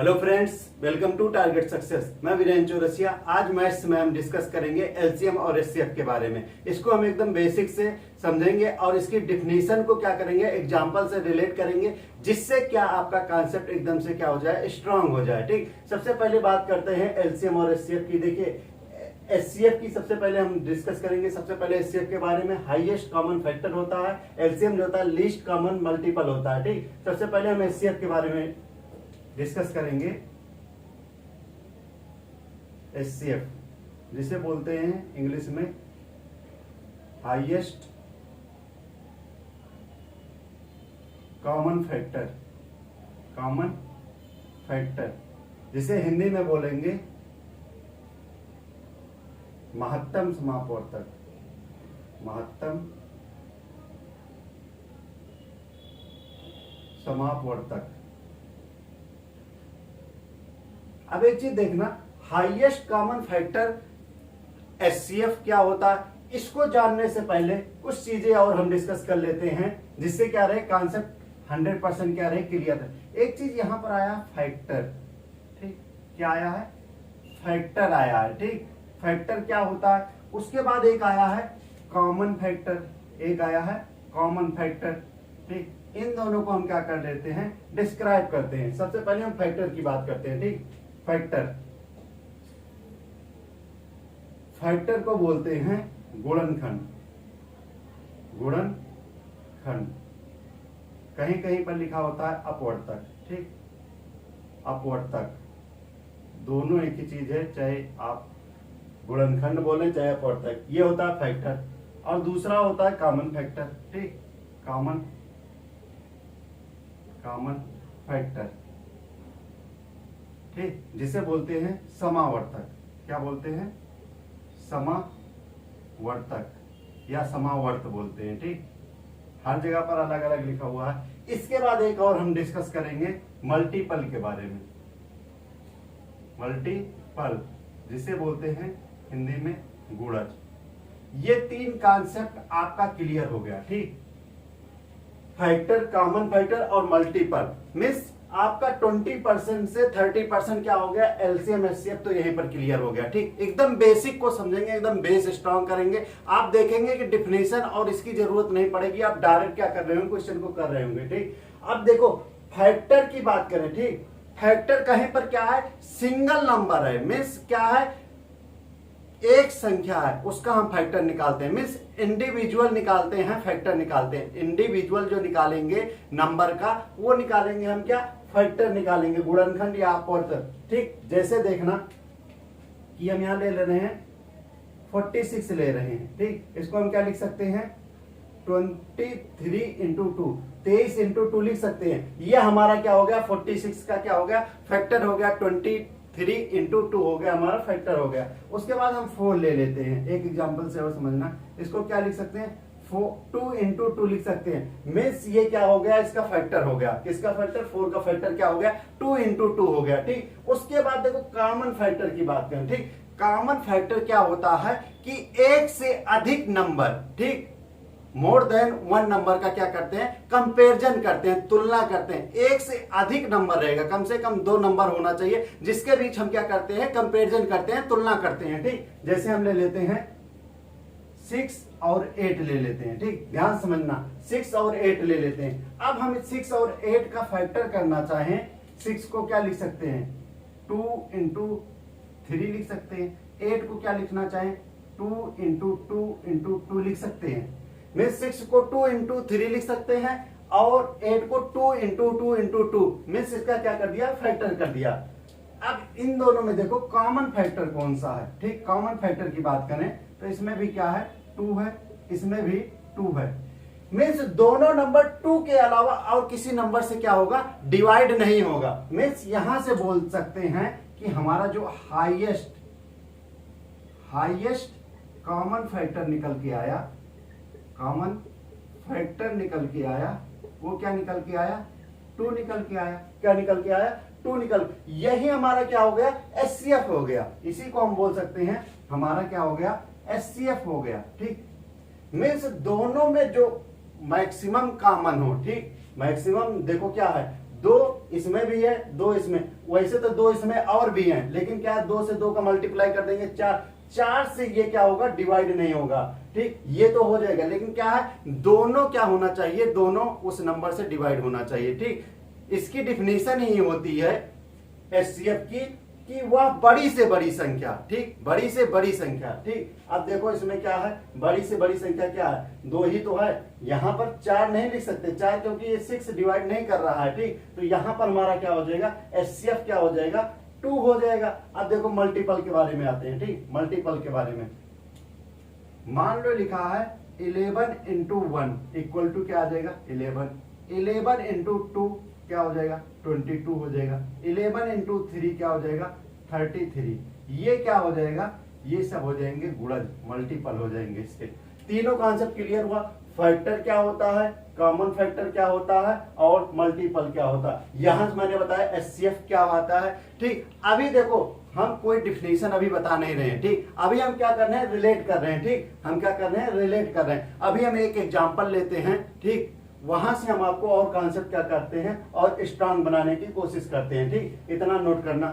Hello friends, welcome to target success. मैं वीरेंद्र चौरसिया। आज maths में हम डिस्कस करेंगे एलसीएम और एचसीएफ के बारे में। इसको हम एकदम बेसिक से समझेंगे और इसकी डिफिनीशन को क्या करेंगे, एग्जांपल से रिलेट करेंगे, जिससे क्या आपका कॉन्सेप्ट एकदम से क्या हो जाए, स्ट्रांग हो जाए। ठीक, सबसे पहले बात करते हैं एलसीएम और एचसीएफ की। देखिए, एचसीएफ की सबसे पहले हम डिस्कस करेंगे। सबसे पहले एचसीएफ के बारे में, हाईएस्ट कॉमन फैक्टर होता है। एलसीएम जो होता है लीस्ट कॉमन मल्टीपल होता है। ठीक, सबसे पहले हम एचसीएफ के बारे में डिस्कस करेंगे। एचसीएफ जिसे बोलते हैं इंग्लिश में highest common factor. Common factor जिसे हिंदी में बोलेंगे महत्तम समापवर्तक। महत्तम समापवर्तक। अब एक चीज देखना, हाईएस्ट कॉमन फैक्टर एचसीएफ क्या होता है, इसको जानने से पहले कुछ चीजें और हम डिस्कस कर लेते हैं, जिससे क्या रहे कॉन्सेप्ट 100% क्या रहे क्लियर है। एक चीज यहां पर आया फैक्टर। ठीक, क्या आया है, फैक्टर आया है। ठीक, फैक्टर क्या होता है। उसके बाद एक आया है कॉमन फैक्टर, एक आया है कॉमन फैक्टर। ठीक, इन दोनों को हम क्या कर देते हैं, डिस्क्राइब करते हैं। सबसे पहले हम फैक्टर की बात करते हैं। ठीक, फैक्टर, फैक्टर को बोलते हैं गुणनखंड। गुणनखंड कहीं कहीं पर लिखा होता है अपवर्तक। ठीक, अपवर्तक दोनों एक ही चीज है, चाहे आप गुणनखंड बोले चाहे अपवर्तक। ये होता है फैक्टर। और दूसरा होता है कॉमन फैक्टर। ठीक, कॉमन फैक्टर। ठीक, जिसे बोलते हैं समावर्तक। क्या बोलते हैं, समावर्तक या समावर्त बोलते हैं। ठीक, हर जगह पर अलग अलग लिखा हुआ है। इसके बाद एक और हम डिस्कस करेंगे मल्टीपल के बारे में। मल्टीपल जिसे बोलते हैं हिंदी में गुणज। ये तीन कॉन्सेप्ट आपका क्लियर हो गया। ठीक, फैक्टर, कॉमन फैक्टर और मल्टीपल मीन्स आपका 20% से 30% क्या हो गया, एलसीएम एचसीएफ तो यहीं पर क्लियर हो गया। ठीक, एकदम बेसिक को समझेंगे, एकदम बेस स्ट्रांग करेंगे। आप देखेंगे कि डिफिनेशन और इसकी जरूरत नहीं पड़ेगी, आप डायरेक्ट क्या कर रहे होंगे, क्वेश्चन को कर रहे होंगे। ठीक, अब देखो फैक्टर की बात करें। ठीक, फैक्टर कहीं पर क्या है, सिंगल नंबर है, मीन्स क्या है, एक संख्या है, उसका हम फैक्टर निकालते हैं। मीन्स इंडिविजुअल निकालते हैं, फैक्टर निकालते हैं। इंडिविजुअल जो निकालेंगे नंबर का, वो निकालेंगे हम क्या, फैक्टर निकालेंगे, गुणनखंड या अपवर्तक। ठीक, जैसे देखना कि हम यहां ले रहे हैं 46 ले रहे हैं। ठीक, इसको हम क्या लिख सकते हैं, 23 इंटू 2, 23 इंटू 2 लिख सकते हैं। ये हमारा क्या हो गया, 46 का क्या हो गया, फैक्टर हो गया। 23 इंटू 2 हो गया, हमारा फैक्टर हो गया। उसके बाद हम 4 ले लेते हैं। एक एग्जांपल से और समझना, इसको क्या लिख सकते हैं, 2 इंटू 2 लिख सकते हैं। मीन्स ये क्या हो गया, इसका फैक्टर हो गया। किसका फैक्टर, 4 का फैक्टर क्या हो गया, 2 इंटू 2 हो गया। ठीक, उसके बाद देखो कॉमन फैक्टर की बात करें। ठीक, कॉमन फैक्टर क्या होता है कि एक से अधिक नंबर, ठीक, मोर देन वन नंबर का क्या करते हैं, कंपैरिजन करते हैं, तुलना करते हैं। एक से अधिक नंबर रहेगा, कम से कम 2 नंबर होना चाहिए, जिसके बीच हम क्या करते हैं, कंपैरिजन करते हैं, तुलना करते हैं। ठीक, जैसे हम ले लेते हैं 6 और 8 ले लेते हैं। ठीक, ध्यान समझना, 6 और 8 ले लेते हैं। अब हम 6 और 8 का फैक्टर करना चाहें, 6 को क्या लिख सकते हैं, 2 इंटू 3 लिख सकते हैं। 8 को क्या लिखना चाहें, 2 इंटू 2 इंटू 2 लिख सकते हैं। मैं 6 को 2 इंटू 3 लिख सकते हैं और 8 को 2 इंटू 2 इंटू 2 मीन्स इसका क्या कर दिया, फैक्टर कर दिया। अब इन दोनों में देखो कॉमन फैक्टर कौन सा है। ठीक, कॉमन फैक्टर की बात करें तो इसमें भी क्या है, 2 है, इसमें भी 2 है। मीन्स दोनों नंबर 2 के अलावा और किसी नंबर से क्या होगा, डिवाइड नहीं होगा। मीन्स यहां से बोल सकते हैं कि हमारा जो हाईएस्ट कॉमन फैक्टर निकल के आया, कॉमन फैक्टर निकल के आया, वो क्या निकल के आया, 2 निकल के आया। क्या निकल के आया, 2 निकल। यही हमारा क्या हो गया, एचसीएफ हो गया। इसी को हम बोल सकते हैं हमारा क्या हो गया, एचसीएफ हो गया। ठीक, मीन्स दोनों में जो मैक्सिमम कॉमन हो। ठीक, मैक्सिमम देखो क्या है, 2 इसमें भी है, 2 इसमें, वैसे तो 2 इसमें और भी हैं, लेकिन क्या है 2 से 2 का मल्टीप्लाई कर देंगे 4, 4 से ये क्या होगा डिवाइड नहीं होगा, ठीक, ये तो हो जाएगा, लेकिन क्या है दोनों क्या होना चाहिए, दोनों उस नंबर से डिवाइड होना चाहिए, ठीक। इसकी डिफिनेशन ही होती है एचसीएफ की कि वह बड़ी से बड़ी संख्या, ठीक, बड़ी से बड़ी संख्या, ठीक। अब देखो इसमें क्या है, बड़ी से बड़ी संख्या क्या है, 2 ही तो है, यहां पर 4 नहीं लिख सकते, 4 क्योंकि ये 6 डिवाइड नहीं कर रहा है, ठीक। तो यहां पर हमारा क्या हो जाएगा, एचसीएफ क्या हो जाएगा, 2 हो जाएगा। अब देखो मल्टीपल के बारे में आते हैं, ठीक, मल्टीपल के बारे में मान लो लिखा है 11 इंटू 1 इक्वल टू क्या आ जाएगा 11 इंटू 2 क्या हो जाएगा 22 हो जाएगा, 11 इंटू 3 क्या हो जाएगा 33, ये क्या हो जाएगा, ये सब हो जाएंगे गुणज, मल्टीपल हो जाएंगे इसके। तीनों कॉन्सेप्ट क्लियर हुआ, फैक्टर क्या होता है, कॉमन फैक्टर क्या होता है और मल्टीपल क्या होता है, यहां से मैंने बताया एचसीएफ क्या आता है, ठीक। अभी देखो हम कोई डिफिनेशन अभी बता नहीं रहे हैं, ठीक, अभी हम क्या कर रहे हैं रिलेट कर रहे हैं, ठीक, हम क्या कर रहे हैं रिलेट कर रहे हैं। अभी हम एक एग्जांपल लेते हैं, ठीक, वहां से हम आपको और कॉन्सेप्ट क्या करते हैं और स्ट्रांग बनाने की कोशिश करते हैं, ठीक, इतना नोट करना।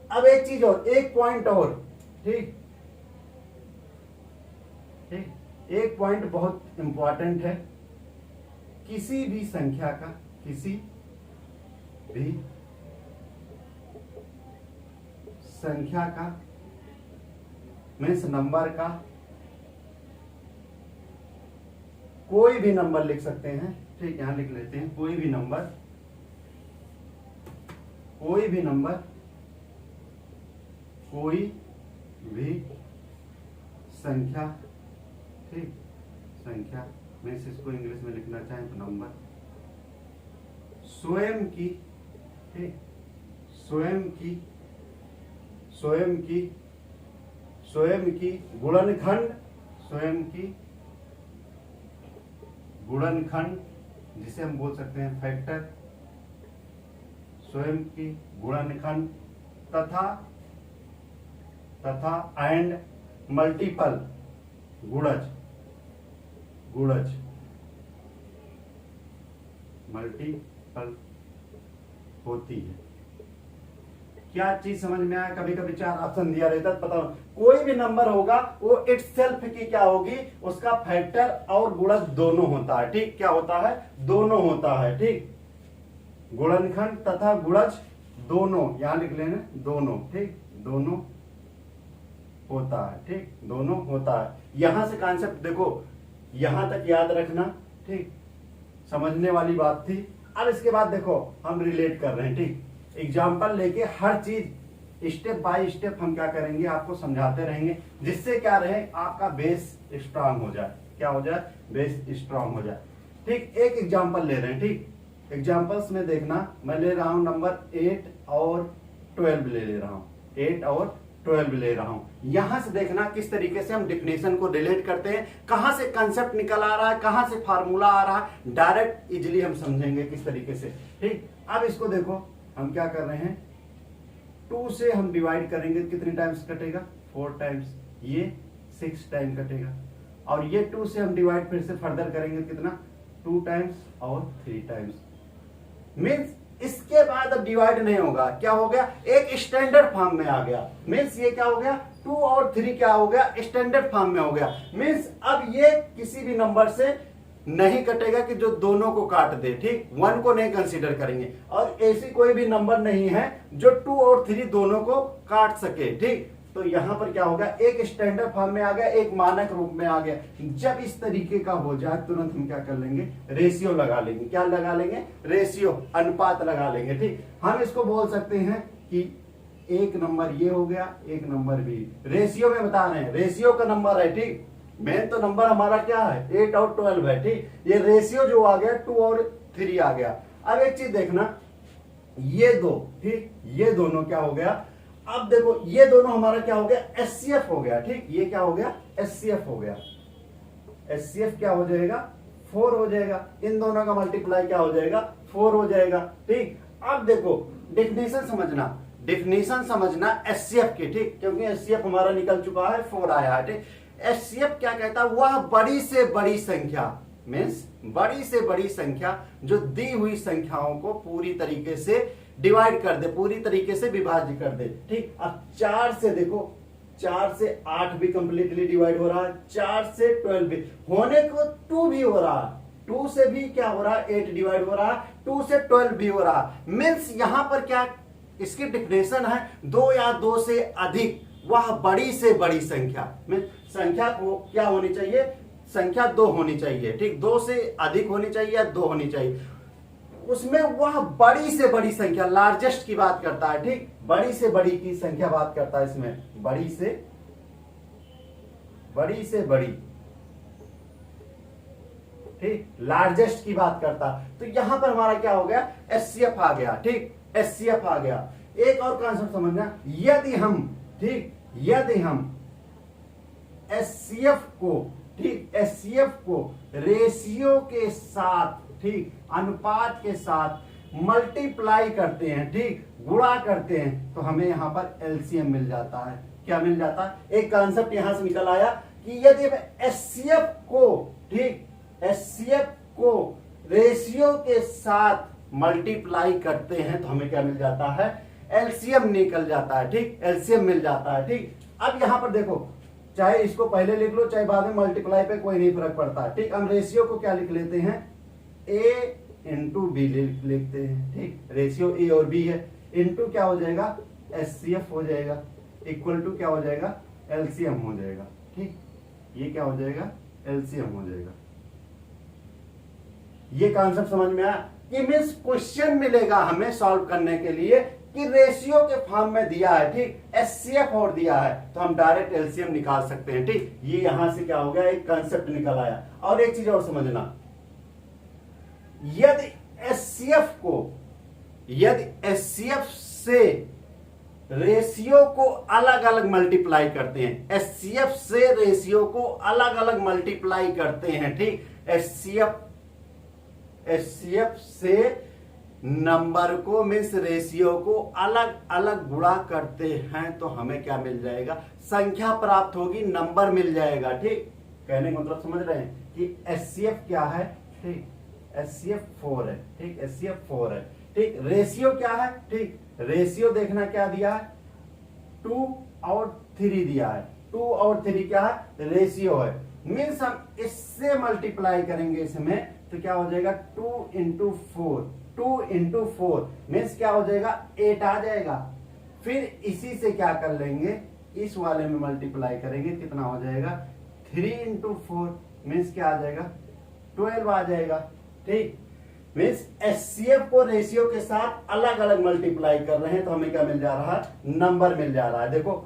अब एक चीज और, एक पॉइंट और, ठीक, एक पॉइंट बहुत इंपॉर्टेंट है, किसी भी संख्या का, किसी भी संख्या का मीन्स नंबर का, कोई भी नंबर लिख सकते हैं, ठीक, यहां लिख लेते हैं कोई भी नंबर, कोई भी नंबर, कोई भी संख्या, ठीक, संख्या मीन्स इसको इंग्लिश में लिखना चाहें तो नंबर, स्वयं की, ठीक, स्वयं की गुणनखंड, स्वयं की गुणनखंड जिसे हम बोल सकते हैं फैक्टर, स्वयं की गुणनखंड तथा एंड मल्टीपल गुणज मल्टीपल होती है। क्या चीज समझ में आया, कभी कभी 4 ऑप्शन दिया रहता है, पता कोई भी नंबर होगा वो इटसेल्फ की क्या होगी, उसका फैक्टर और गुणज दोनों होता है, ठीक, क्या होता है दोनों होता है, ठीक, गुणनखंड तथा गुणज दोनों, यहां लिख लेना दोनों, ठीक, दोनों होता है, ठीक, दोनों होता है। यहां से कॉन्सेप्ट देखो, यहां तक याद रखना, ठीक, समझने वाली बात थी। अब इसके बाद देखो हम रिलेट कर रहे हैं, ठीक, एग्जाम्पल लेके हर चीज स्टेप बाय स्टेप हम क्या करेंगे आपको समझाते रहेंगे, जिससे क्या रहे आपका बेस स्ट्रांग हो जाए, क्या हो जाए बेस स्ट्रांग हो जाए, ठीक। एक एग्जाम्पल ले रहे हैं, ठीक, एग्जाम्पल्स में देखना मैं ले रहा हूं नंबर 8 और 12 ले रहा हूं, 8 और 12 ले रहा हूं। यहां से देखना किस तरीके से हम डिफिनेशन को रिलेट करते हैं, कहां से कंसेप्ट निकल आ रहा है, कहां से फार्मूला आ रहा है, डायरेक्ट इजिली हम समझेंगे किस तरीके से, ठीक। अब इसको देखो हम क्या कर रहे हैं, 2 से हम डिवाइड करेंगे, कितने टाइम्स कटेगा 4 टाइम्स, ये 6 टाइम कटेगा, और ये 2 से हम डिवाइड फिर से फर्दर करेंगे कितना 2 टाइम्स और 3 टाइम्स, मीन्स इसके बाद अब डिवाइड नहीं होगा, क्या हो गया एक स्टैंडर्ड फॉर्म में आ गया, मीन्स ये क्या हो गया 2 और 3 क्या हो गया स्टैंडर्ड फॉर्म में हो गया, मीन्स अब ये किसी भी नंबर से नहीं कटेगा कि जो दोनों को काट दे, ठीक, 1 को नहीं कंसीडर करेंगे, और ऐसी कोई भी नंबर नहीं है जो 2 और 3 दोनों को काट सके, ठीक। तो यहां पर क्या होगा एक स्टैंडर्ड फॉर्म में आ गया, एक मानक रूप में आ गया। जब इस तरीके का हो जाए तुरंत हम क्या कर लेंगे रेशियो लगा लेंगे, क्या लगा लेंगे रेशियो, अनुपात लगा लेंगे, ठीक। हम इसको बोल सकते हैं कि एक नंबर ये हो गया, एक नंबर भी, रेशियो में बता रहे हैं, रेशियो का नंबर है, ठीक, मेन तो नंबर हमारा क्या है 8 और 12 है, ठीक, ये रेशियो जो आ गया 2 और 3 आ गया। अब एक चीज देखना, ये दो, ठीक, ये दोनों क्या हो गया, अब देखो ये दोनों हमारा क्या हो गया एचसीएफ हो गया, ठीक, ये क्या हो गया एचसीएफ हो गया, एचसीएफ क्या हो जाएगा 4 हो जाएगा, इन दोनों का मल्टीप्लाई क्या हो जाएगा 4 हो जाएगा, ठीक। अब देखो डिफिनेशन समझना एचसीएफ की, ठीक, क्योंकि एचसीएफ हमारा निकल चुका है 4 आया है, ठीक। एचसीएफ क्या कहता है, वह बड़ी से बड़ी संख्या, मीन्स बड़ी से बड़ी संख्या जो दी हुई संख्याओं को पूरी तरीके से डिवाइड कर दे, पूरी तरीके से विभाज्य कर दे। ठीक, अब 4 से देखो, 4 से 8 भी कंप्लीटली डिवाइड हो रहा है, 4 से 12 भी, होने को 2 भी हो रहा है, 2 से भी क्या हो रहा है, 8 डिवाइड हो रहा है, 2 से 12 भी हो रहा है। मीन्स यहां पर क्या इसकी डिफिनेशन है, 2 या 2 से अधिक, वह बड़ी से बड़ी संख्या। मीन्स संख्या को क्या होनी चाहिए, संख्या 2 होनी चाहिए। ठीक, 2 से अधिक होनी चाहिए या 2 होनी चाहिए, उसमें वह बड़ी से बड़ी संख्या, लार्जेस्ट की बात करता है। ठीक, बड़ी से बड़ी की संख्या बात करता है इसमें, बड़ी से बड़ी, ठीक, लार्जेस्ट की बात करता। तो यहां पर हमारा क्या हो गया, एचसीएफ आ गया। ठीक, एचसीएफ आ गया। एक और कॉन्सेप्ट समझना, यदि हम, ठीक, यदि हम एचसीएफ को, ठीक, एचसीएफ को रेशियो के साथ, ठीक, अनुपात के साथ मल्टीप्लाई करते हैं, ठीक, गुणा करते हैं, तो हमें यहां पर एलसीएम मिल जाता है। क्या मिल जाता है, एक कॉन्सेप्ट यहां से निकल आया कि यदि हम एचसीएफ को, ठीक, एचसीएफ को रेशियो के साथ मल्टीप्लाई करते हैं तो हमें क्या मिल जाता है, एलसीएम निकल जाता है। ठीक, एलसीएम मिल जाता है। ठीक, अब यहां पर देखो, चाहे इसको पहले लिख लो चाहे बाद में मल्टीप्लाई पे कोई नहीं फर्क पड़ता है। ठीक, हम रेशियो को क्या लिख लेते हैं, ए इंटू बी लिखते हैं। ठीक, रेशियो ए और बी है, इंटू क्या हो जाएगा, एचसीएफ हो जाएगा, इक्वल टू क्या हो जाएगा, एलसीएम हो जाएगा। ठीक, ये क्या हो जाएगा, एलसीएम हो जाएगा। ये कॉन्सेप्ट समझ में आया कि मीन्स क्वेश्चन मिलेगा हमें सॉल्व करने के लिए कि रेशियो के फॉर्म में दिया है, ठीक, एचसीएफ और दिया है, तो हम डायरेक्ट एलसीएम निकाल सकते हैं। ठीक, ये यहां से क्या हो गया, एक कॉन्सेप्ट निकल आया। और एक चीज और समझना, यदि एचसीएफ से रेशियो को अलग अलग मल्टीप्लाई करते हैं, एचसीएफ से रेशियो को अलग अलग मल्टीप्लाई करते हैं, ठीक, एचसीएफ से नंबर को, मीन्स रेशियो को अलग अलग गुणा करते हैं तो हमें क्या मिल जाएगा, संख्या प्राप्त होगी, नंबर मिल जाएगा। ठीक, कहने का मतलब समझ रहे हैं कि एचसीएफ क्या है, ठीक, एचसीएफ 4 है। ठीक, एचसीएफ 4 है। ठीक, रेशियो क्या है, ठीक, रेशियो देखना क्या दिया है, 2 और 3 दिया है। 2 और 3 क्या है, रेशियो है। मीन्स हम इससे मल्टीप्लाई करेंगे इसमें तो क्या हो जाएगा, 2 इंटू 4, 2 इंटू 4 मीन्स क्या हो जाएगा, 8 आ जाएगा। फिर इसी से क्या कर लेंगे, इस वाले में मल्टीप्लाई करेंगे, कितना हो जाएगा, 3 इंटू 4 मीन्स क्या आ जाएगा, 12 आ जाएगा। ठीक, मीन्स एचसीएफ को रेशियो के साथ अलग अलग मल्टीप्लाई कर रहे हैं तो हमें क्या मिल जा रहा है, नंबर मिल जा रहा है। देखो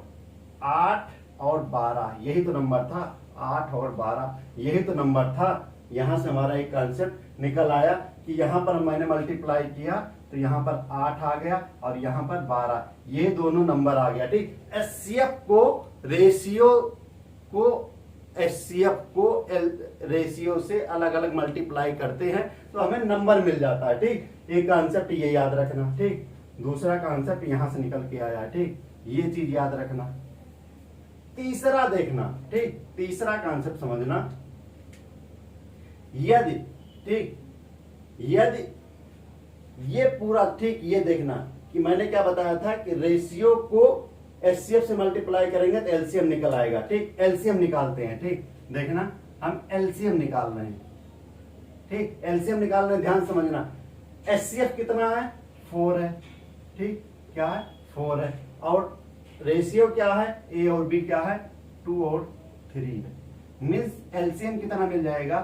8 और 12 यही तो नंबर था, 8 और 12 यही तो नंबर था। यहां से हमारा एक कॉन्सेप्ट निकल आया कि यहां पर मैंने मल्टीप्लाई किया तो यहां पर 8 आ गया और यहां पर 12, ये दोनों नंबर आ गया। ठीक, एचसीएफ को रेशियो से अलग अलग मल्टीप्लाई करते हैं तो हमें नंबर मिल जाता है। ठीक, एक कॉन्सेप्ट ये याद रखना। ठीक, दूसरा कॉन्सेप्ट यहां से निकल के आया है। ठीक, ये चीज याद रखना। तीसरा देखना, ठीक, तीसरा कॉन्सेप्ट समझना, यदि ये पूरा, ठीक, ये देखना कि मैंने क्या बताया था कि रेशियो को एचसीएफ से मल्टीप्लाई करेंगे तो एलसीएम निकल आएगा। ठीक, एलसीएम निकालते हैं। ठीक, देखना हम एलसीएम निकाल रहे हैं। ठीक, एलसीएम निकाल रहे हैं, ध्यान समझना। एचसीएफ कितना है, 4 है। ठीक, क्या है, 4 है। और रेशियो क्या है, ए और बी क्या है, 2 और 3 है। मीन्स एलसीएम कितना मिल जाएगा,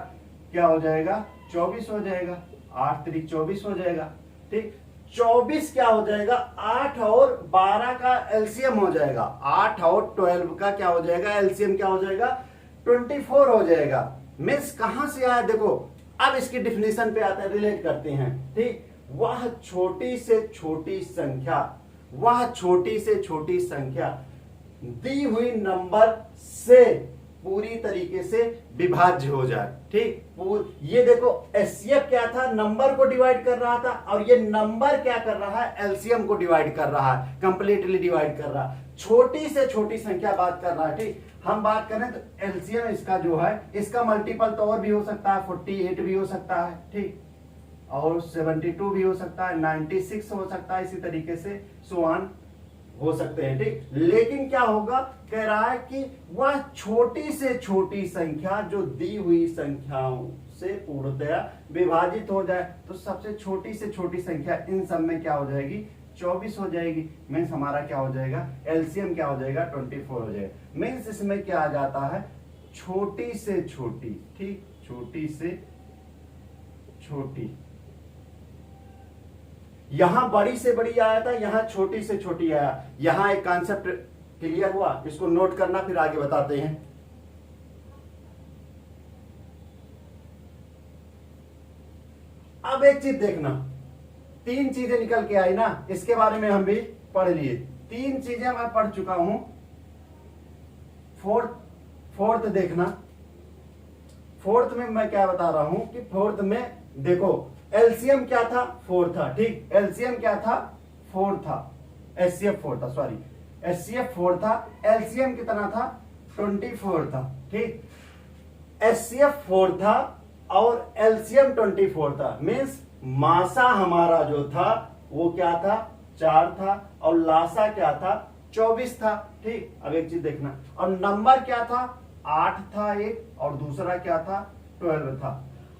क्या हो जाएगा, 24 हो जाएगा। 8 3 24 हो जाएगा। ठीक, 24 क्या हो जाएगा, 8 और 12 का एलसीएम हो जाएगा। 8 और 12 का क्या हो जाएगा, एलसीएम क्या हो जाएगा, 24 हो जाएगा। मीन्स कहां से आया, देखो अब इसकी डिफिनेशन पे आते हैं, रिलेट करते हैं। ठीक, वह छोटी से छोटी संख्या दी हुई नंबर से पूरी तरीके से विभाज्य हो जाए। ठीक, ये देखो एचसीएफ क्या था, नंबर को डिवाइड कर रहा था और ये नंबर क्या कर रहा है, एलसीएम को डिवाइड कर रहा है, कंप्लीटली डिवाइड कर रहा है, छोटी से छोटी संख्या बात कर रहा है। ठीक, हम बात करें तो एलसीएम इसका जो है, इसका मल्टीपल तो और भी हो सकता है, 48 भी हो सकता है, ठीक, और 72 भी हो सकता है, 96 हो सकता है, इसी तरीके से सोआन हो सकते हैं, ठीक। लेकिन क्या होगा, कह रहा है कि वह छोटी से छोटी संख्या जो दी हुई संख्याओं से पूर्णतया विभाजित हो जाए, तो सबसे छोटी से छोटी संख्या इन सब में क्या हो जाएगी, 24 हो जाएगी। मीन्स हमारा क्या हो जाएगा, एलसीएम क्या हो जाएगा, 24 हो जाएगा। मीन्स इसमें क्या आ जाता है, छोटी से छोटी, ठीक, छोटी से छोटी, यहां बड़ी से बड़ी आया था, यहां छोटी से छोटी आया। यहां एक कॉन्सेप्ट क्लियर हुआ, इसको नोट करना, फिर आगे बताते हैं। अब एक चीज देखना, तीन चीजें निकल के आई ना, इसके बारे में हम भी पढ़ लिए। तीन चीजें मैं पढ़ चुका हूं। फोर्थ देखना, फोर्थ में मैं क्या बता रहा हूं कि फोर्थ में देखो एलसीएम क्या था, 4 था, ठीक। एलसीएम क्या था, 4 था, एचसीएफ 4 था, सॉरी, एचसीएफ 4 था। एलसीएम कितना था, 24 था, ठीक। एचसीएफ 4 था और एलसीएम 24 था। मीन्स मासा हमारा जो था वो क्या था, 4 था, और लासा क्या था, 24 था, ठीक। अब एक चीज देखना, और नंबर क्या था, 8 था एक, और दूसरा क्या था, 12 था।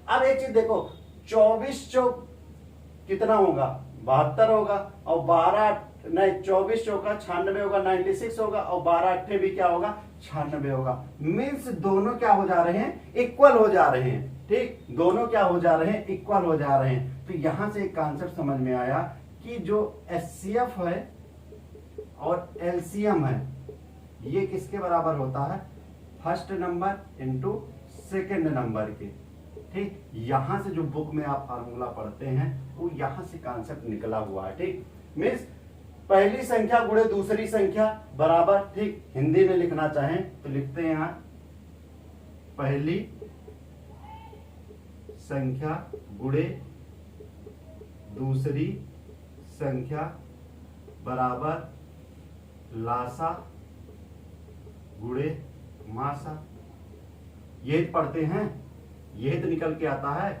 अब एक चीज देखो, 24 चौक कितना होगा, 72 होगा, और 12 नहीं 24 चौका 96 होगा, 96 होगा, और 12 अट्ठे भी क्या होगा, 96 होगा। मीन्स दोनों क्या हो जा रहे हैं, इक्वल हो जा रहे हैं, ठीक। दोनों क्या हो जा रहे हैं, इक्वल हो जा रहे हैं। तो यहां से एक कॉन्सेप्ट समझ में आया कि जो एचसीएफ है और एलसीएम है, ये किसके बराबर होता है, first number into second number के, ठीक। यहां से जो बुक में आप फार्मूला पढ़ते हैं वो यहां से कॉन्सेप्ट निकला हुआ है, ठीक। मीन्स पहली संख्या गुणे दूसरी संख्या बराबर, ठीक। हिंदी में लिखना चाहें तो लिखते हैं यहां, पहली संख्या गुणे दूसरी संख्या बराबर लासा गुणे मासा। ये पढ़ते हैं, यही तो निकल के आता है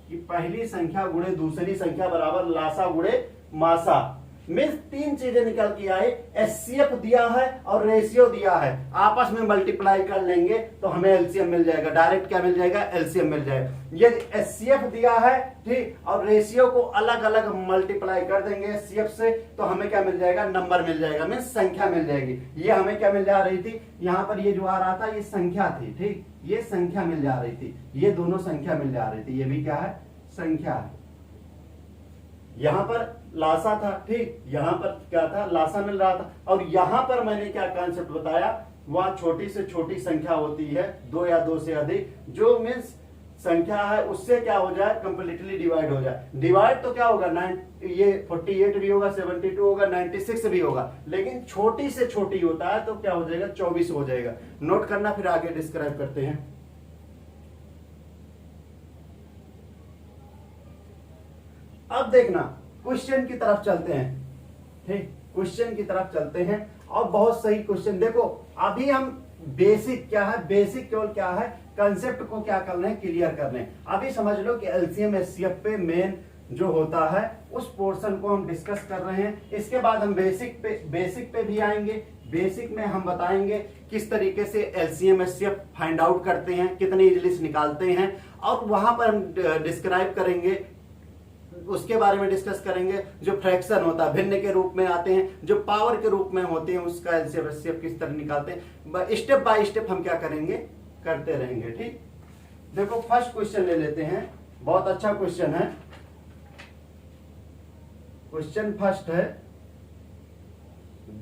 कि पहली संख्या गुणे दूसरी संख्या बराबर लासा गुणे मासा। मीन्स तीन चीजें निकल के आए, एचसीएफ दिया है और रेशियो दिया है, आपस में मल्टीप्लाई कर लेंगे तो हमें एलसीएम मिल जाएगा, डायरेक्ट क्या मिल जाएगा, एलसीएम मिल जाएगा। यदि एचसीएफ दिया है, ठीक, और रेशियो को अलग अलग मल्टीप्लाई कर देंगे एचसीएफ से, तो हमें क्या मिल जाएगा, नंबर मिल जाएगा, मीन्स संख्या मिल जाएगी। ये हमें क्या मिल जा रही थी, यहां पर ये जो आ रहा था ये संख्या थी, ठीक, ये संख्या मिल जा रही थी, ये दोनों संख्या मिल जा रही थी, ये भी क्या है, संख्या है। यहां पर लासा था, ठीक, यहां पर क्या था, लासा मिल रहा था। और यहां पर मैंने क्या कॉन्सेप्ट बताया, वहां छोटी से छोटी संख्या होती है, 2 या 2 से अधिक, जो मीन्स संख्या है उससे क्या हो जाए, कंप्लीटली डिवाइड हो जाए। डिवाइड तो क्या होगा, ये 48 भी होगा, 72 होगा, 96 भी होगा, लेकिन छोटी से छोटी होता है तो क्या हो जाएगा, 24 हो जाएगा। नोट करना, फिर आगे डिस्क्राइब करते हैं। अब देखना, क्वेश्चन की तरफ चलते हैं, ठीक, क्वेश्चन की तरफ चलते हैं। और बहुत सही क्वेश्चन देखो, अभी हम बेसिक क्या है, बेसिक केवल क्या है, कंसेप्ट को क्या करना है, क्लियर करना है। अभी समझ लो कि एलसीएम एचसीएफ पे मेन जो होता है उस पोर्शन को हम डिस्कस कर रहे हैं। इसके बाद हम बेसिक पे भी आएंगे। बेसिक में हम बताएंगे किस तरीके से एलसीएम एचसीएफ फाइंड आउट करते हैं, कितने इजीली से निकालते हैं, और वहां पर हम डिस्क्राइब करेंगे, उसके बारे में डिस्कस करेंगे। जो फ्रैक्शन होता है भिन्न के रूप में आते हैं, जो पावर के रूप में होते हैं, उसका एलसीएम एचसीएफ किस तरह निकालते हैं, स्टेप बाय स्टेप हम क्या करेंगे, करते रहेंगे, ठीक। देखो फर्स्ट क्वेश्चन ले लेते हैं, बहुत अच्छा क्वेश्चन है। क्वेश्चन फर्स्ट है,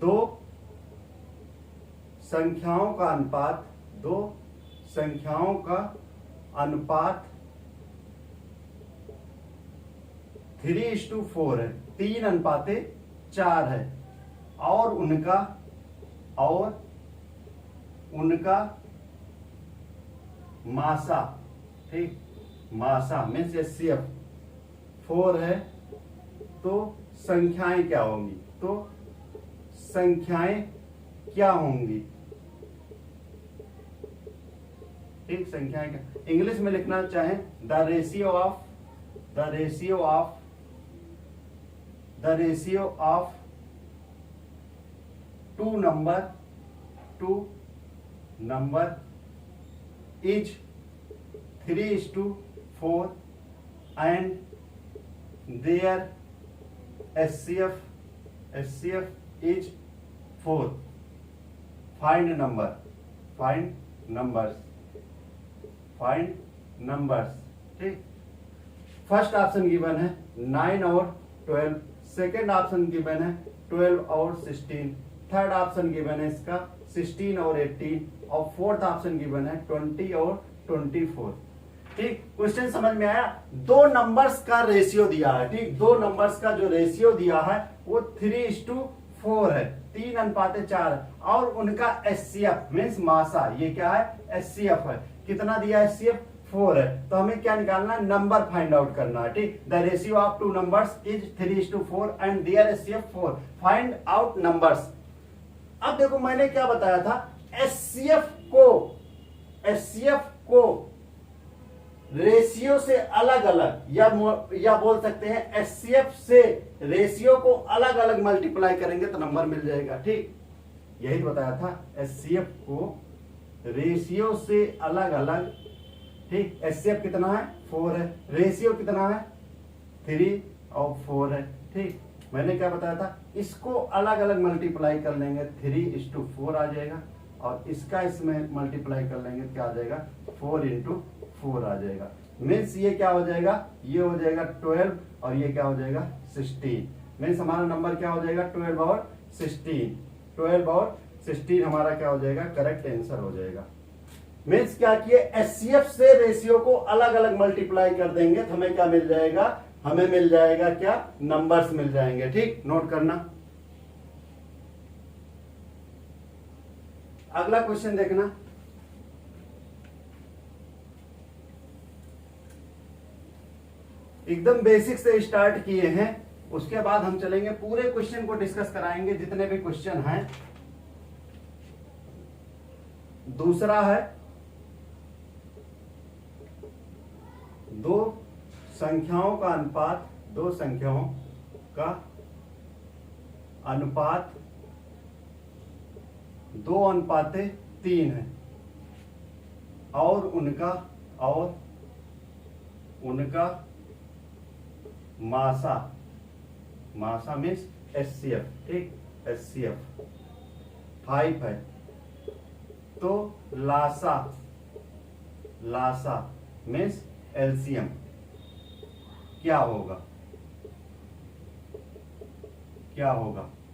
दो संख्याओं का अनुपात, दो संख्याओं का अनुपात 3:4 है, 3:4 है, और उनका मासा, ठीक, मासा मीन्स एचसीएफ 4 है, तो संख्याएं क्या होंगी, तो संख्याएं क्या होंगी, ठीक, संख्याएं क्या, इंग्लिश में लिखना चाहें the ratio of two number is 3:4 and their SCF is 4. Find numbers, ठीक। फर्स्ट ऑप्शन गिवन है 9 और 12, सेकेंड ऑप्शन गिवन है 12 और 16, थर्ड ऑप्शन गिवन है इसका 16 और 18 और फोर्थ ऑप्शन गिवन है 20 और 24। ठीक, क्वेश्चन समझ में आया। दो नंबर्स का रेशियो दिया है, ठीक, दो नंबर्स का जो रेशियो दिया है वो 3:4 है, 3:4 है, और उनका एचसीएफ मीन्स मासा, ये क्या है, एचसीएफ है। कितना दिया एचसीएफ, 4 है। तो हमें क्या निकालना है, नंबर फाइंड आउट करना है, ठीक। The ratio of two numbers is 3:4 and their HCF 4, find out numbers. अब देखो मैंने क्या बताया था, एचसीएफ को रेशियो से अलग अलग या बोल सकते हैं एचसीएफ से रेशियो को अलग अलग मल्टीप्लाई करेंगे तो नंबर मिल जाएगा, ठीक। यही बताया था, एचसीएफ को रेशियो से अलग अलग, ठीक। एचसीएफ कितना है, 4 है, रेशियो कितना है, 3 और 4 है, ठीक। मैंने क्या बताया था, इसको अलग अलग मल्टीप्लाई कर लेंगे 3:4 आ जाएगा, और इसका इसमें मल्टीप्लाई कर लेंगे क्या आ जाएगा, 4 आ जाएगा। मीन्स ये क्या हो जाएगा, ये हो जाएगा 12 और ये क्या हो जाएगा 16। मीन्स हमारा नंबर क्या हो जाएगा 12 और 16 हमारा क्या हो जाएगा, करेक्ट आंसर हो जाएगा। मीन्स क्या किए, एचसीएफ से रेशियो को अलग अलग मल्टीप्लाई कर देंगे तो हमें क्या मिल जाएगा, हमें मिल जाएगा क्या, नंबर्स मिल जाएंगे, ठीक। नोट करना। अगला क्वेश्चन देखना, एकदम बेसिक से स्टार्ट किए हैं, उसके बाद हम चलेंगे पूरे क्वेश्चन को डिस्कस कराएंगे जितने भी क्वेश्चन हैं। दूसरा है दो संख्याओं का अनुपात 2:3 है, और उनका मासा मीन्स एचसीएफ, ठीक, एचसीएफ 5 है। तो लासा मीन्स एलसीएम क्या होगा।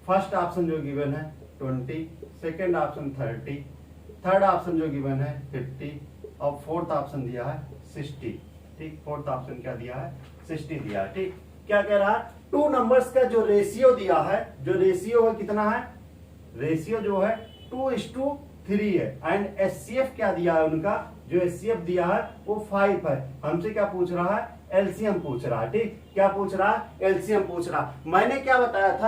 फर्स्ट ऑप्शन जो गिवन है 20, सेकेंड ऑप्शन 30, थर्ड ऑप्शन जो गिवन है 50 और फोर्थ ऑप्शन दिया है 60, ठीक। फोर्थ ऑप्शन क्या दिया है, 60 दिया है, ठीक। क्या कह रहा है, टू नंबर्स का जो रेशियो दिया है, जो रेशियो है कितना है, रेशियो जो है 2:3 है, एंड एचसीएफ क्या दिया है, उनका जो एचसीएफ दिया है वो 5 है। हमसे क्या पूछ रहा है, एलसीएम पूछ रहा है, ठीक। क्या पूछ रहा है, एलसीएम पूछ रहा। मैंने क्या बताया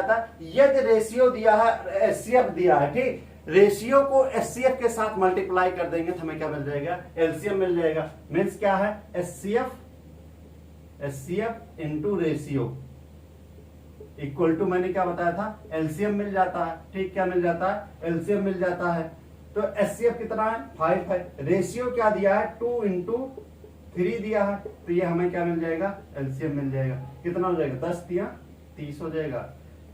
था, यदि रेशियो दिया है, एचसीएफ दिया है, ठीक, रेशियो को एचसीएफ के साथ मल्टीप्लाई कर देंगे तो हमें क्या मिल जाएगा, एलसीएम मिल जाएगा। मीन्स क्या है, HCF into ratio equal to, मैंने क्या बताया था, एलसीएम मिल जाता है, ठीक। क्या मिल जाता है, एलसीएम मिल जाता है। तो एचसीएफ कितना है, 5 है, रेशियो क्या दिया है, 2:3 दिया है, तो ये हमें क्या मिल जाएगा, एलसीएम मिल जाएगा। कितना हो जाएगा, 10 × 30 हो जाएगा,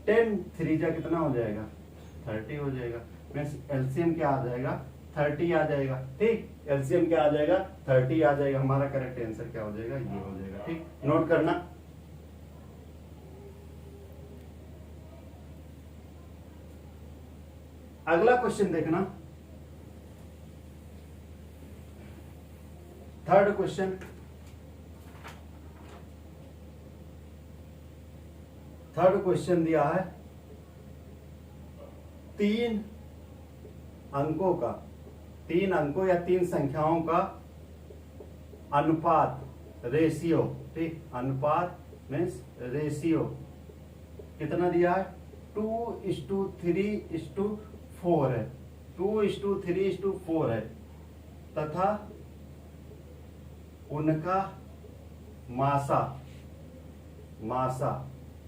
10 3 जा कितना हो जाएगा, 30 हो जाएगा। मीन्स एलसीएम क्या आ जाएगा, 30 आ जाएगा, ठीक। एलसीएम क्या आ जाएगा, 30 आ जाएगा। हमारा करेक्ट आंसर क्या हो जाएगा, ये हो जाएगा, ठीक। नोट करना। अगला क्वेश्चन देखना, थर्ड क्वेश्चन दिया है 3 अंकों या 3 संख्याओं का अनुपात, रेशियो, ठीक। अनुपात मीन्स रेशियो कितना दिया है, 2:3:4 है, 2:3:4 है, तथा उनका मासा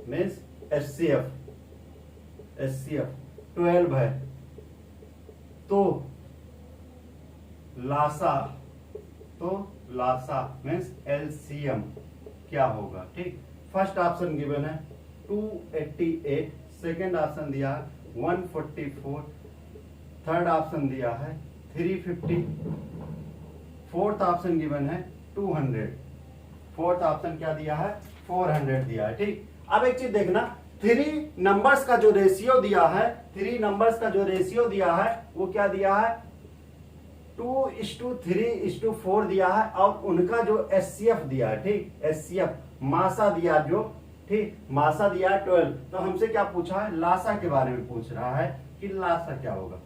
मीन्स HCF 12 है, तो लासा मीन्स LCM क्या होगा। ठीक, फर्स्ट ऑप्शन गिवन है 288, सेकेंड ऑप्शन दिया है 144, थर्ड ऑप्शन दिया है 350, फोर्थ ऑप्शन गिवन है 200, फोर्थ ऑप्शन क्या दिया है 400 दिया है। ठीक, अब एक चीज देखना, 3 नंबर्स का जो रेशियो दिया है वो क्या दिया है 2:3:4 दिया है, और उनका जो HCF दिया है, ठीक, HCF मासा दिया जो, ठीक, मासा दिया है 12। तो हमसे क्या पूछा है, लासा के बारे में पूछ रहा है कि लासा क्या होगा।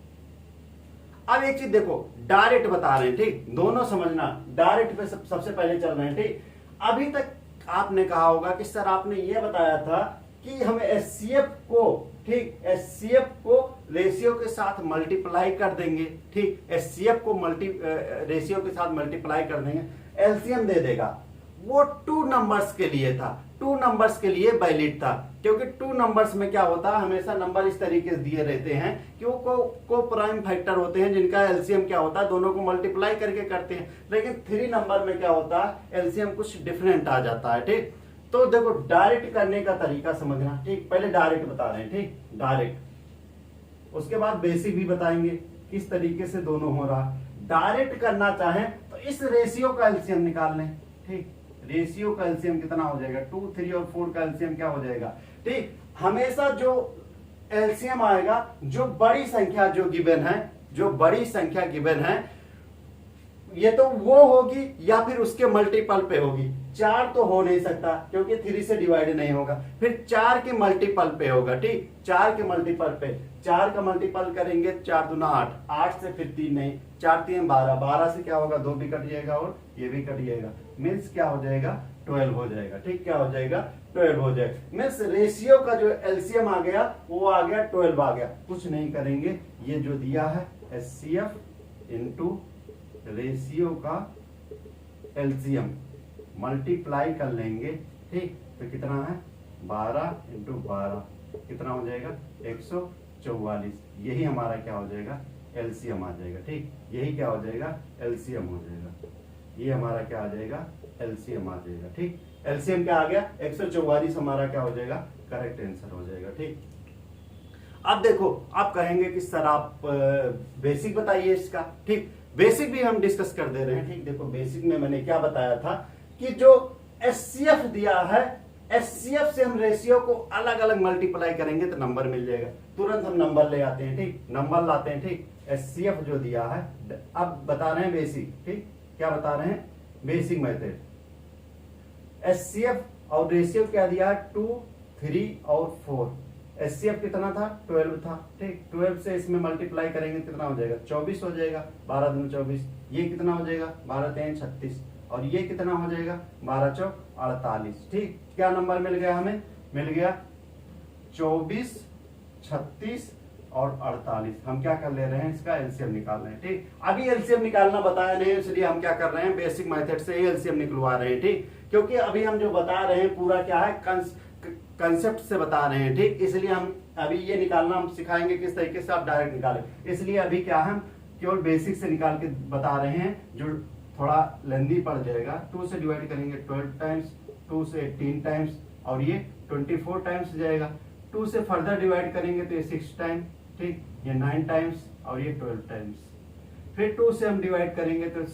अब एक चीज देखो, डायरेक्ट बता रहे हैं, ठीक, दोनों समझना, डायरेक्ट पे सबसे पहले चल रहे हैं। ठीक, अभी तक आपने कहा होगा कि सर आपने ये बताया था कि हमें HCF को, ठीक, HCF को रेशियो के साथ मल्टीप्लाई कर देंगे, ठीक, HCF को रेशियो के साथ मल्टीप्लाई कर देंगे, LCM दे देगा। वो 2 नंबर्स के लिए था, 2 नंबर्स के लिए वैलिड था, क्योंकि 2 नंबर्स में क्या होता है, हमेशा नंबर इस तरीके से दिए रहते हैं कि वो को प्राइम फैक्टर होते हैं, जिनका LCM क्या होता है, दोनों को मल्टीप्लाई करके करते हैं। लेकिन 3 नंबर में क्या होता है, LCM कुछ डिफरेंट आ जाता है। ठीक, तो देखो डायरेक्ट करने का तरीका समझना। ठीक, पहले डायरेक्ट बता रहे हैं, ठीक, डायरेक्ट, उसके बाद बेसिक भी बताएंगे किस तरीके से दोनों हो रहा। डायरेक्ट करना चाहें तो इस रेशियो का LCM निकाल लें। ठीक, रेशियो का LCM कितना हो जाएगा, 2, 3 और 4 का LCM क्या हो जाएगा। ठीक, हमेशा जो LCM आएगा, जो बड़ी संख्या जो गिवन है, ये तो वो होगी या फिर उसके मल्टीपल पे होगी। 4 तो हो नहीं सकता क्योंकि 3 से डिवाइड नहीं होगा, फिर 4 के मल्टीपल पे होगा। ठीक, 4 के मल्टीपल पे, 4 का मल्टीपल करेंगे 4 दूना 8, 8 से फिर 3 नहीं, 4 3 12, 12 से क्या होगा 2 भी कट जाएगा और ये भी कट जाएगा, मीन्स क्या हो जाएगा 12 हो जाएगा। ठीक, क्या हो जाएगा 12 हो जाएगा, मीन्स रेशियो का जो LCM आ गया वो आ गया 12 आ गया। कुछ नहीं करेंगे, ये जो दिया है HCF इंटू रेशियो का LCM मल्टीप्लाई कर लेंगे। ठीक, तो कितना है 12 इंटू 12 कितना हो जाएगा 144, यही हमारा क्या हो जाएगा LCM आ जाएगा। ठीक, यही क्या हो जाएगा LCM हो जाएगा, ये हमारा क्या आ जाएगा LCM आ जाएगा। ठीक, LCM क्या आ गया 144 हमारा क्या हो जाएगा करेक्ट आंसर हो जाएगा। ठीक, अब देखो आप कहेंगे कि सर आप बेसिक बताइए इसका। ठीक, बेसिक भी हम डिस्कस कर दे रहे हैं। ठीक, देखो बेसिक में मैंने क्या बताया था कि जो HCF दिया है, HCF से हम रेशियो को अलग अलग मल्टीप्लाई करेंगे तो नंबर मिल जाएगा, तुरंत हम नंबर ले आते हैं। ठीक, नंबर लाते हैं। ठीक, HCF जो दिया है, अब बता रहे हैं बेसिक। ठीक, क्या बता रहे हैं बेसिक मेथड, HCF और रेशियो क्या दिया है 2, 3 और 4। HCF कितना था 12 था। ठीक, 12 से इसमें मल्टीप्लाई करेंगे कितना हो जाएगा 24 हो जाएगा, 12 दूनी 24, ये कितना हो जाएगा 12 3 36, और ये कितना हो जाएगा 12 4 48। ठीक, क्या नंबर मिल गया हमें, मिल गया 24, 36 और 48। हम क्या कर ले रहे हैं इसका LCM निकाल रहे हैं। ठीक, अभी LCM निकालना बताया नहीं, इसलिए हम क्या कर रहे हैं बेसिक मेथड से ही LCM निकलवा रहे हैं। ठीक, क्योंकि अभी हम जो बता रहे हैं पूरा क्या है कंसेप्ट से बता रहे हैं। ठीक, इसलिए हम अभी ये निकालना हम सिखाएंगे किस तरीके से आप डायरेक्ट निकालें, इसलिए अभी क्या हम केवल बेसिक से निकाल के बता रहे हैं, जो थोड़ा लेंदी पड़ जाएगा। 2 से डिवाइड करेंगे 12 टाइम्स, 2 से 18 टाइम्स, और ये 24 टाइम्स जाएगा। 2 से फर्दर डिवाइड करेंगे तो ये 6 टाइम्स, ठीक, ये 9 टाइम्स और ये 12 टाइम्स। फिर 2 से हम डिवाइड करेंगे तो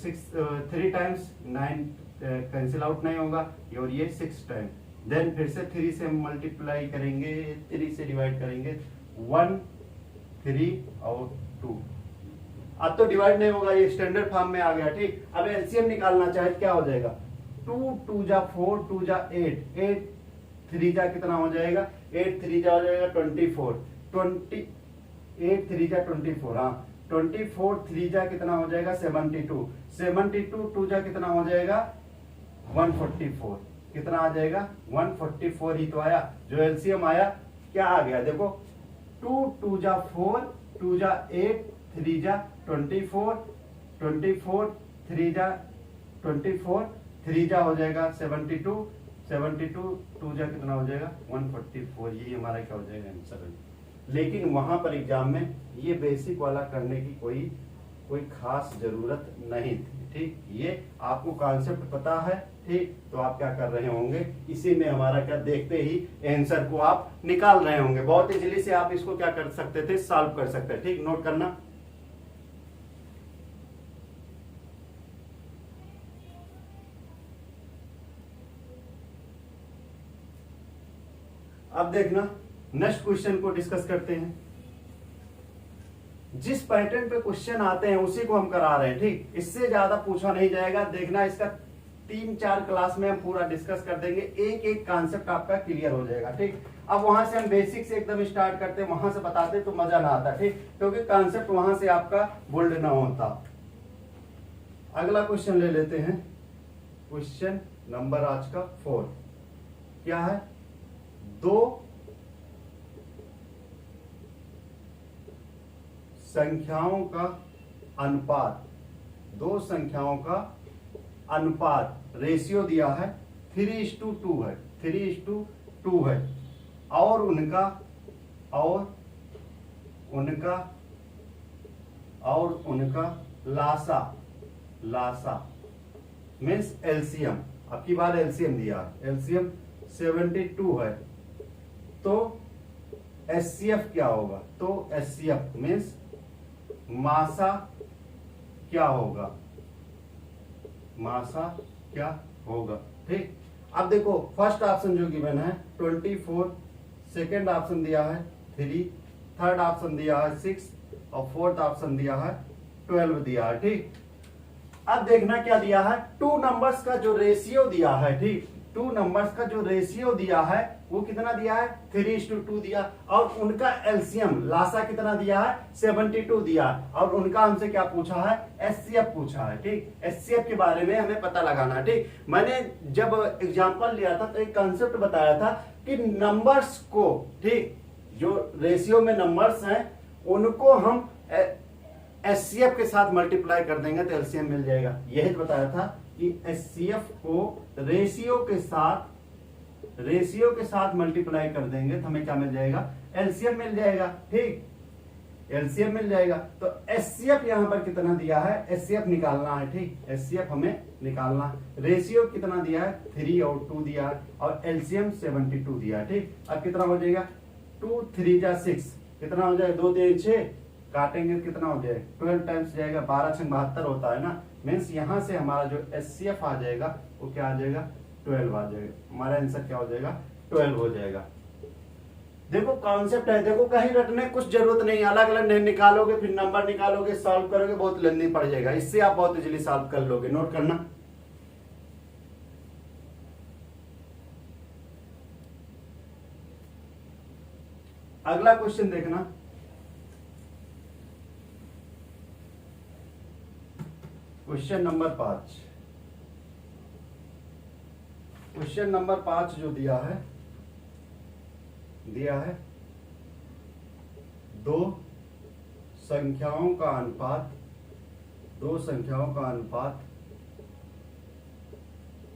3 टाइम्स, 9 कैंसिल आउट नहीं होगा, और ये 6 टाइम्स। देन फिर से 3 से हम मल्टीप्लाई करेंगे, 3 से डिवाइड करेंगे 1, 3 और 2। अब तो डिवाइड नहीं होगा, ये स्टैंडर्ड फॉर्म में आ गया। ठीक, अब LCM निकालना चाहे क्या हो जाएगा 2 2 जा 4, 2 जा 8, 8 3 जा कितना हो जाएगा 8 3 जा हो जाएगा 24, 8 3 जा 24, हाँ 24 3 जा कितना हो जाएगा 72, 72 2 जा कितना हो जाएगा 144, कितना आ जाएगा 144 ही तो आया। जो LCM आया क्या आ गया देखो 2 2 जा 4, 2 जा 8, 3 जा 24, 24 3 जा 24 3 जा हो जाएगा 72 72 2 जा कितना हो जाएगा 144। ये हमारा क्या हो जाएगा आंसर। लेकिन वहां पर एग्जाम में ये बेसिक वाला करने की कोई खास जरूरत नहीं थी। ठीक, ये आपको कॉन्सेप्ट पता है। ठीक, तो आप क्या कर रहे होंगे, इसी में हमारा क्या देखते ही आंसर को आप निकाल रहे होंगे। बहुत इजीली से आप इसको क्या कर सकते थे, सॉल्व कर सकते हैं। ठीक, नोट करना। अब देखना नेक्स्ट क्वेश्चन को डिस्कस करते हैं। जिस पैटर्न पे क्वेश्चन आते हैं उसी को हम करा रहे हैं। ठीक, इससे ज्यादा पूछा नहीं जाएगा। देखना इसका 3-4 क्लास में हम पूरा डिस्कस कर देंगे, एक एक कॉन्सेप्ट आपका क्लियर हो जाएगा। ठीक, अब वहां से हम बेसिक से एकदम स्टार्ट करते हैं, वहां से बताते तो मजा ना आता। ठीक, क्योंकि कॉन्सेप्ट वहां से आपका बोल्ड ना होता। अगला क्वेश्चन ले लेते हैं। क्वेश्चन नंबर आज का 4 क्या है, दो संख्याओं का अनुपात, दो संख्याओं का अनुपात रेशियो दिया है 3:2 है, 3:2 है, और उनका लासा मीन्स एलसीएम, अब की बार एलसीएम दिया है, एलसीएम 72 है। तो एचसीएफ क्या होगा, तो एचसीएफ मीन्स मासा क्या होगा, मासा क्या होगा। ठीक, अब देखो फर्स्ट ऑप्शन जो गिवन है 24, सेकंड ऑप्शन दिया है 3, थर्ड ऑप्शन दिया है 6 और फोर्थ ऑप्शन दिया है 12 दिया है। ठीक, अब देखना क्या दिया है, 2 नंबर्स का जो रेशियो दिया है। ठीक, 2 नंबर्स का जो रेशियो दिया है वो कितना दिया है 3:2 दिया, और उनका एलसीएम लासा कितना दिया है 72 दिया, और उनका हमसे क्या पूछा है, एचसीएफ पूछा है। ठीक, एचसीएफ के बारे में हमें पता लगाना है। ठीक, मैंने जब एग्जांपल लिया था तो एक कॉन्सेप्ट बताया था कि नंबर्स को, ठीक, जो रेशियो में नंबर्स हैं उनको हम एचसीएफ के साथ मल्टीप्लाई कर देंगे तो एलसीएम मिल जाएगा। यही बताया था कि एचसीएफ को रेशियो के साथ मल्टीप्लाई कर देंगे तो हमें क्या मिल जाएगा, एलसीएम मिल जाएगा। ठीक, एलसीएम मिल जाएगा। तो एचसीएफ यहां पर कितना दिया है, एचसीएफ निकालना है। ठीक, एचसीएफ हमें निकालना है। रेशियो कितना दिया है 3 और 2 दिया है, और एलसीएम 72 दिया है। ठीक, अब कितना हो जाएगा 2 3 जा 6, कितना हो जाएगा 2 3 6, काटेंगे कितना हो जाएगा 12 टाइम्स जाएगा, 12 6 72 होता है ना। मीन्स यहां से हमारा जो एचसीएफ आ जाएगा वो क्या आ जाएगा 12 आ जाएगा। हमारा आंसर क्या हो जाएगा 12 हो जाएगा। देखो कॉन्सेप्ट है, देखो कहीं रटने कुछ जरूरत नहीं, अलग अलग नहीं निकालोगे, फिर नंबर निकालोगे, सॉल्व करोगे, बहुत लंबी पड़ जाएगा। इससे आप बहुत इजीली सॉल्व कर लोगे। नोट करना। अगला क्वेश्चन देखना, क्वेश्चन नंबर 5। क्वेश्चन नंबर 5 जो दिया है दो संख्याओं का अनुपात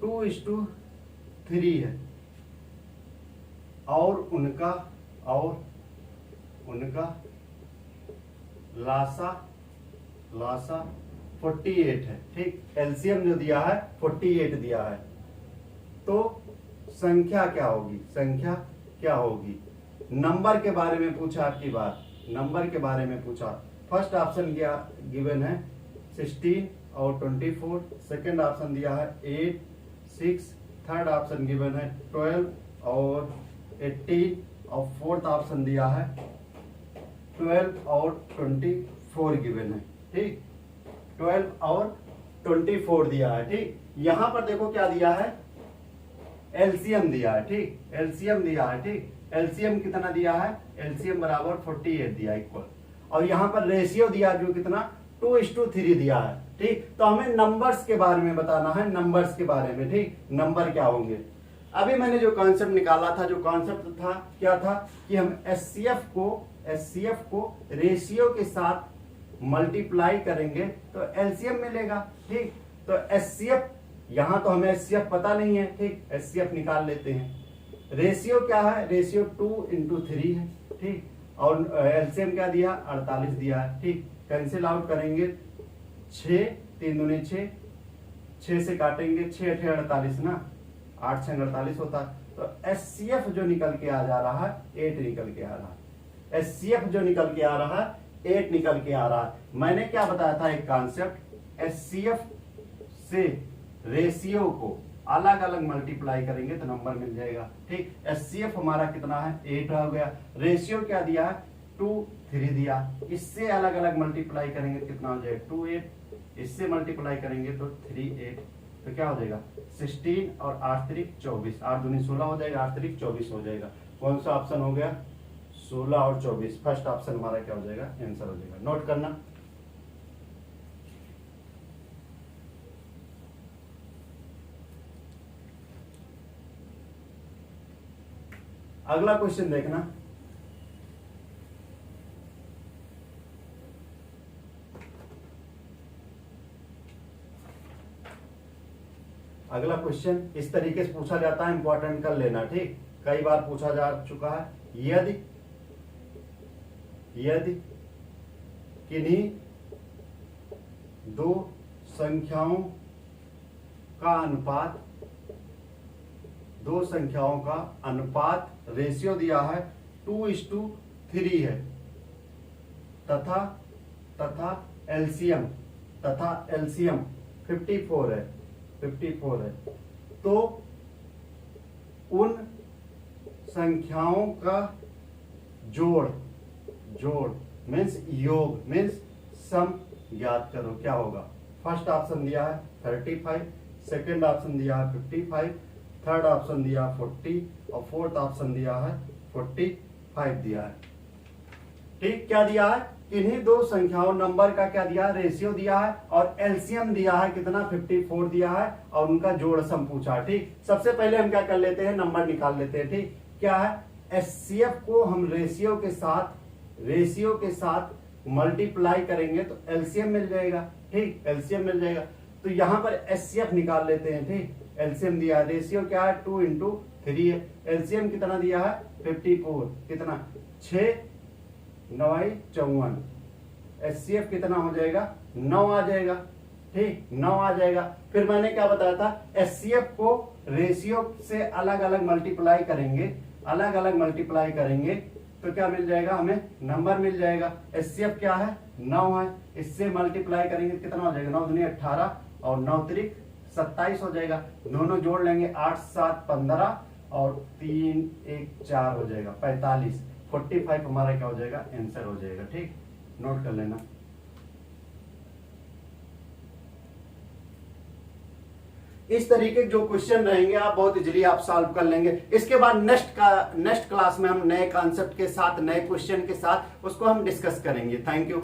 2:3 है, और उनका लासा 48 है। ठीक, एलसीएम जो दिया है 48 दिया है। तो संख्या क्या होगी, नंबर के बारे में पूछा, आपकी बात नंबर के बारे में पूछा। फर्स्ट ऑप्शन क्या गिवन है 16 और 24, सेकंड ऑप्शन दिया है 8 6, थर्ड ऑप्शन गिवन है 12 और 18, और फोर्थ ऑप्शन दिया है 12 और 24 गिवन है। ठीक, 12 और 24 दिया है। ठीक, यहां पर देखो क्या दिया है, एलसीएम दिया है। ठीक, एलसीएम दिया है। ठीक, एलसीएम कितना दिया है, एलसीएम बराबर 48 दिया इक्वल, और यहां पर रेशियो दिया जो कितना 2:3 दिया है। ठीक, तो हमें नंबर्स के बारे में बताना है, नंबर्स के बारे में। ठीक, नंबर क्या होंगे। अभी मैंने जो कॉन्सेप्ट निकाला था, जो कॉन्सेप्ट था क्या था कि हम एचसीएफ को रेशियो के साथ मल्टीप्लाई करेंगे तो एलसीएम मिलेगा। ठीक, तो एचसीएफ, यहां तो हमें एचसीएफ पता नहीं है। ठीक, एचसीएफ निकाल लेते हैं। रेशियो क्या है, रेशियो 2:3 है। ठीक, और एलसीएम क्या दिया, 48 दिया है। ठीक, कैंसिल आउट करेंगे, 6 3 दूनी 6, 6 से काटेंगे, 6 8 48 ना, 8 6 48 होता है। तो एचसीएफ जो निकल के आ जा रहा है 8 निकल के आ रहा है। एचसीएफ जो निकल के आ रहा है 8 निकल के आ रहा है। मैंने क्या बताया था, एक कॉन्सेप्ट, एचसीएफ से रेशियो को अलग अलग मल्टीप्लाई करेंगे तो नंबर मिल जाएगा। ठीक, एचसीएफ हमारा कितना है, 8 हो गया। रेशियो क्या दिया है, 2:3 दिया। इससे अलग अलग मल्टीप्लाई करेंगे कितना हो जाएगा, 2 8। इससे मल्टीप्लाई करेंगे तो 3 8, तो क्या हो जाएगा 16 और 8 3 24, 8 दूनी 16 हो जाएगा, 8 3 24 हो जाएगा। कौन सा ऑप्शन हो गया, 16 और 24, फर्स्ट ऑप्शन हमारा क्या हो जाएगा, आंसर हो जाएगा। नोट करना। अगला क्वेश्चन देखना, अगला क्वेश्चन इस तरीके से पूछा जाता है, इंपॉर्टेंट कर लेना। ठीक, कई बार पूछा जा चुका है। यदि किन्हीं दो संख्याओं का अनुपात, दो संख्याओं का अनुपात रेशियो दिया है 2:3 है, तथा एलसीएम 54 है, तो उन संख्याओं का जोड़ मीन्स योग मीन्स सम ज्ञात करो। क्या होगा, फर्स्ट ऑप्शन दिया है 35, सेकंड ऑप्शन दिया है 55, थर्ड ऑप्शन दिया है 40 और फोर्थ ऑप्शन दिया है 45 दिया है। ठीक, क्या दिया है, इन्हीं दो संख्याओं, नंबर का क्या दिया है, रेशियो दिया है, और एलसीएम दिया है कितना, 54 दिया है, और उनका जोड़ सम पूछा। ठीक, सबसे पहले हम क्या कर लेते हैं, नंबर निकाल लेते हैं। ठीक, क्या है, एचसीएफ को हम रेशियो के साथ मल्टीप्लाई करेंगे तो एलसीएम मिल जाएगा। ठीक, एलसीएम मिल जाएगा, तो यहां पर एचसीएफ निकाल लेते हैं। ठीक, एलसीएम दिया है, रेशियो क्या है 2:3 है, एलसीएम कितना दिया है 54, कितना 6 9 54, एचसीएफ कितना हो जाएगा 9 आ जाएगा। ठीक, 9 आ जाएगा। फिर मैंने क्या बताया था, एचसीएफ को रेशियो से अलग अलग मल्टीप्लाई करेंगे तो क्या मिल जाएगा, हमें नंबर मिल जाएगा। एचसीएफ क्या है 9 है, इससे मल्टीप्लाई करेंगे कितना हो जाएगा, 9 दूनी 18 और 9 त्रिक 27 हो जाएगा। दोनों जोड़ लेंगे 8 7 15 और 3 1 4 हो जाएगा 45, 45 हमारा क्या हो जाएगा, आंसर हो जाएगा। ठीक, नोट कर लेना। इस तरीके जो क्वेश्चन रहेंगे आप बहुत इजीली आप सॉल्व कर लेंगे। इसके बाद नेक्स्ट क्लास में हम नए कॉन्सेप्ट के साथ, नए क्वेश्चन के साथ उसको हम डिस्कस करेंगे। Thank you.